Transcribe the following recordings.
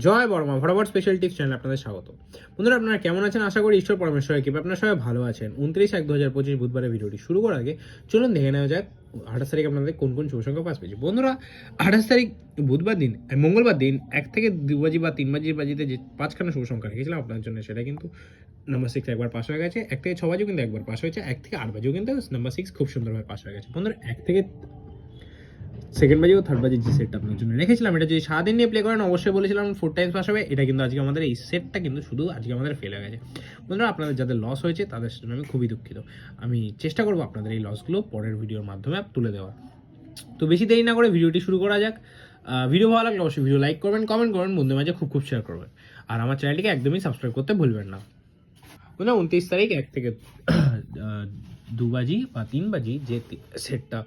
জয় বর্মা ফটাফট special tips চ্যানেলে আপনাদের স্বাগত। বন্ধুরা, আপনারা কেমন আছেন? আশা করি ঈশ্বর পরমেশ্বরের কৃপায় আপনারা সবাই ভালো আছেন। 29/1/2025 বুধবারের ভিডিওটি শুরু করার আগে চলুন দেখে নেওয়া যাক 28 তারিখ আপনাদের কোন কোন শুভ সংখ্যা পাস পেয়েছে। বন্ধুরা, 28 তারিখ বুধবার দিন, মঙ্গলবার দিন 1 থেকে 2 বাজি বা 3 বাজিতে যে 5খানা শুভ সংখ্যা রেখেছিলাম আপনার জন্য, সেটা কিন্তু নাম্বার 6 একবার পাস হয়ে গেছে। 1 থেকে 6 বাজিও কিন্তু একবার পাস হয়েছে। 1 থেকে 8 বাজিও কিন্তু নাম্বার 6 খুব সুন্দরভাবে পাস হয়ে গেছে। বন্ধুরা, 1 থেকে সেকেন্ড বাজি ও থার্ড বাজির যে সেটটা আপনার জন্য রেখেছিলাম, এটা যদি সারাদিন নিয়ে প্লে করেন অবশ্যই বলেছিলাম 4 টাইমস পাস হবে। এটা কিন্তু আজকে আমাদের এই সেটটা কিন্তু শুধু আজকে আমাদের ফেল হয়ে গেছে। বন্ধুরা, আপনাদের যাদের লস হয়েছে তাদের জন্য আমি খুবই দুঃখিত। আমি চেষ্টা করবো আপনাদের এই লসগুলো পরের ভিডিওর মাধ্যমে তুলে দেওয়ার। তো বেশি দেরি না করে ভিডিওটি শুরু করা যাক। ভিডিও ভালো লাগলে অবশ্যই ভিডিও লাইক করবেন, কমেন্ট করবেন, বন্ধুদের মাঝে খুব শেয়ার করবেন। আর আমার চ্যানেলটিকে একদমই সাবস্ক্রাইব করতে ভুলবেন না। বন্ধুরা, 29 তারিখ 1 থেকে 2 বাজি বা 3 বাজি যে সেটটা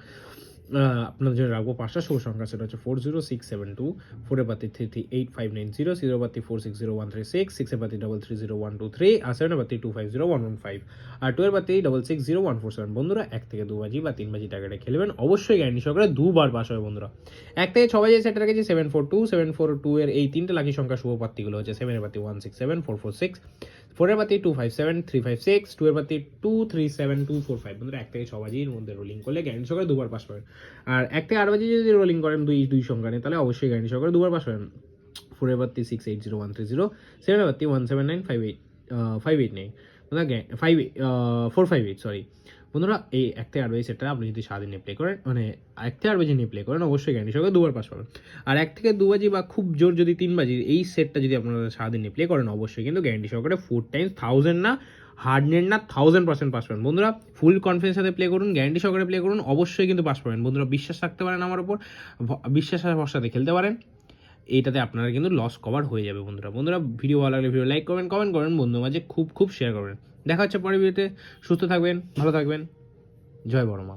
আপনাদের জন্য রাখবো 5টা শুভ সংখ্যা, সেটা হচ্ছে 40672, 4 বাতি 338590, 0 বাতি 460136, 6 বাতি 330123, আর 7 বাতি 250115, আর 12 বাতি 660147। বন্ধুরা, 1 থেকে 2 বাজি বা 3 বাজি টাকাটা খেলবেন, অবশ্যই গ্যারান্টি সহকারে দুবার পাস হবে। বন্ধুরা, 1 থেকে 6 বাজি সেটা রেখেছি 742 এর এই 3টে লাকি সংখ্যা শুভ পাত্তিগুলো হচ্ছে 7 এর বাতি 167 446, 4 এর বাতি 257 356, 2 এর বাতি 237 245। বন্ধুরা, 1 থেকে 6 বাজির মধ্যে রোলিং করলে গ্যারান্টি সহকারে দুবার পাস পাবেন। আর 1 থেকে 8 বাজি যদি রোলিং করেন দুই সংখ্যা নেই, তাহলে অবশ্যই গ্যারান্টি সহকারে দুবার পাস পাবেন। 4 এর বাতি 680130, 7 এর বাতি 17958 নেই, বন্ধুরা 458 সরি। বন্ধুরা, এই 1 থেকে 8 বাজি সেটটা আপনি যদি সারাদিন নিয়ে প্লে করেন, মানে 1 থেকে 8 বাজি নিয়ে প্লে করেন, অবশ্যই গ্যারান্টি সহকারে দুবার পাস পাবেন। আর 1 থেকে 2 বাজি বা খুব জোর যদি 3 বাজি এই সেটটা যদি আপনারা সারাদিন নিয়ে প্লে করেন, অবশ্যই কিন্তু গ্যারান্টি সহকারে 4 টাইমস 1000 না, হার্ডনেট না 1000% পাস পাবেন। বন্ধুরা, ফুল কনফিডেন্স সাথে প্লে করুন, গ্যারান্টি সহকারে প্লে করুন, অবশ্যই কিন্তু পাস পাবেন। বন্ধুরা, বিশ্বাস রাখতে পারেন আমার উপর, বিশ্বাস আর ভরসাতে খেলতে পারেন, এইটাতে আপনারা কিন্তু লস কভার হয়ে যাবে। বন্ধুরা, ভিডিও ভালো লাগলে ভিডিও লাইক করবেন, কমেন্ট করবেন, বন্ধুর মাঝে খুব শেয়ার করবেন। দেখা হচ্ছে পরের ভিডিওতে। সুস্থ থাকবেন, ভালো থাকবেন। জয় বড়মা।